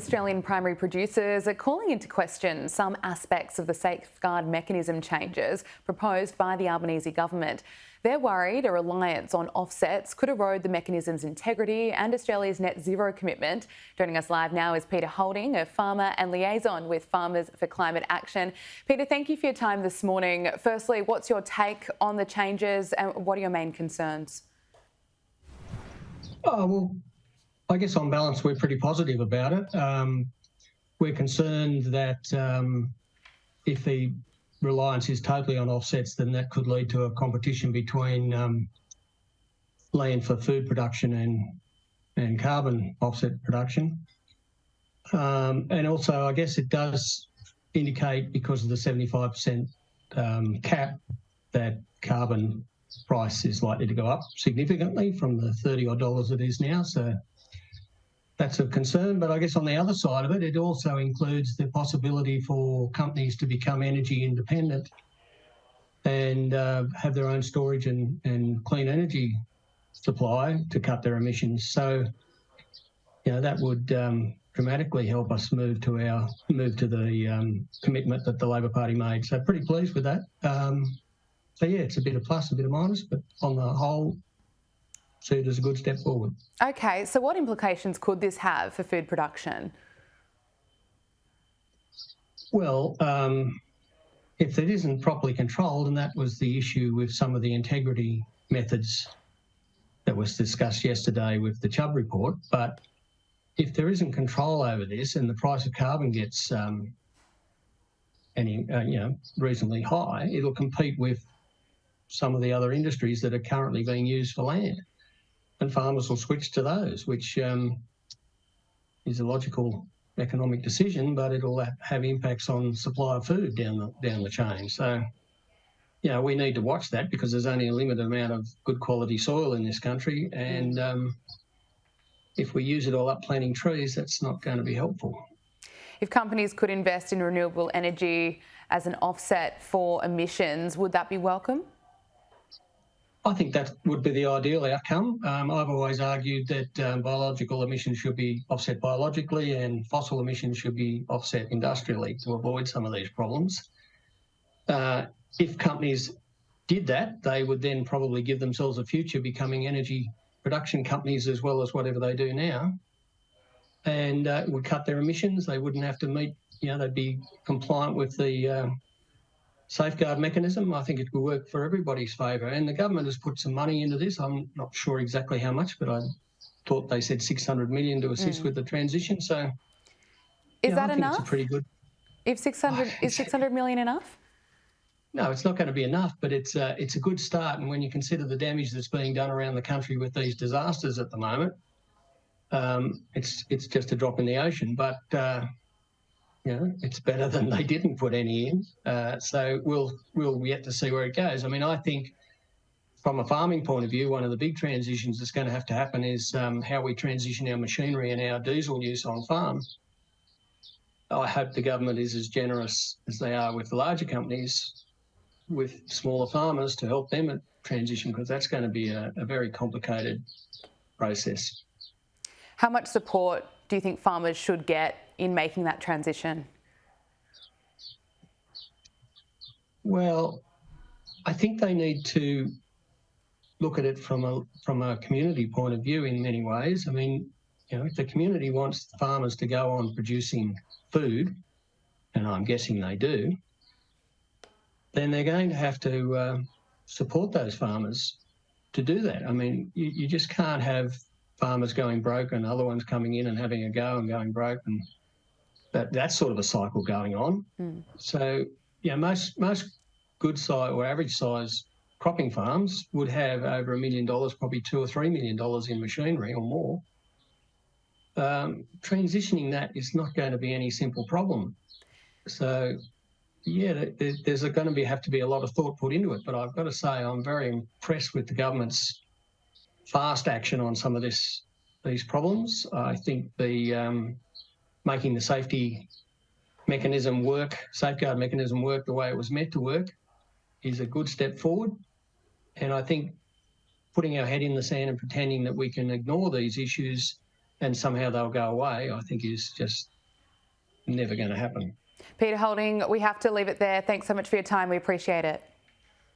Australian primary producers are calling into question some aspects of the safeguard mechanism changes proposed by the Albanese government. They're worried a reliance on offsets could erode the mechanism's integrity and Australia's net zero commitment. Joining us live now is Peter Holding, a farmer and liaison with Farmers for Climate Action. Peter, thank you for your time this morning. Firstly, what's your take on the changes and what are your main concerns? I guess on balance, we're pretty positive about it. We're concerned that if the reliance is totally on offsets, then that could lead to a competition between land for food production and carbon offset production. And also, I guess it does indicate, because of the 75% cap, that carbon price is likely to go up significantly from the $30 it is now. So that's a concern. But I guess on the other side of it, it also includes the possibility for companies to become energy independent and have their own storage and clean energy supply to cut their emissions. So, you know, that would dramatically help us move to the commitment that the Labor Party made. So pretty pleased with that. So yeah, it's a bit of plus, a bit of minus, but on the whole, see it as a good step forward. Okay, so what implications could this have for food production? Well, if it isn't properly controlled, and that was the issue with some of the integrity methods that was discussed yesterday with the Chubb report, but if there isn't control over this and the price of carbon gets reasonably high, it'll compete with some of the other industries that are currently being used for land. And farmers will switch to those, which is a logical economic decision, but it'll have impacts on supply of food down the chain. So, you know, we need to watch that because there's only a limited amount of good quality soil in this country, and if we use it all up planting trees, that's not going to be helpful. If companies could invest in renewable energy as an offset for emissions, would that be welcome? I think that would be the ideal outcome. I've always argued that biological emissions should be offset biologically and fossil emissions should be offset industrially to avoid some of these problems. If companies did that, they would then probably give themselves a future becoming energy production companies as well as whatever they do now, and would cut their emissions. They wouldn't have to meet, they'd be compliant with the safeguard mechanism. I think it could work for everybody's favour. And the government has put some money into this. I'm not sure exactly how much, but I thought they said $600 million to assist with the transition. So is that enough? It's a pretty good. Is 600 million enough? No, it's not going to be enough, but it's a good start. And when you consider the damage that's being done around the country with these disasters at the moment, it's just a drop in the ocean. But it's better than they didn't put any in. So we'll yet to see where it goes. I mean, I think from a farming point of view, one of the big transitions that's going to have to happen is how we transition our machinery and our diesel use on farm. I hope the government is as generous as they are with the larger companies, with smaller farmers, to help them at transition, because that's going to be a very complicated process. How much support do you think farmers should get in making that transition? Well, I think they need to look at it from a community point of view in many ways. I mean, if the community wants farmers to go on producing food, and I'm guessing they do, then they're going to have to support those farmers to do that. I mean, you just can't have farmers going broke and other ones coming in and having a go and going broke, and that's sort of a cycle going on. So, most good size or average size cropping farms would have over $1 million, probably $2 or $3 million in machinery or more. Transitioning that is not going to be any simple problem. So, there's going to have to be a lot of thought put into it. But I've got to say, I'm very impressed with the government's fast action on some of these problems. I think the making the safeguard mechanism work the way it was meant to work is a good step forward. And I think putting our head in the sand and pretending that we can ignore these issues and somehow they'll go away, I think is just never going to happen. Peter Holding, we have to leave it there. Thanks so much for your time. We appreciate it.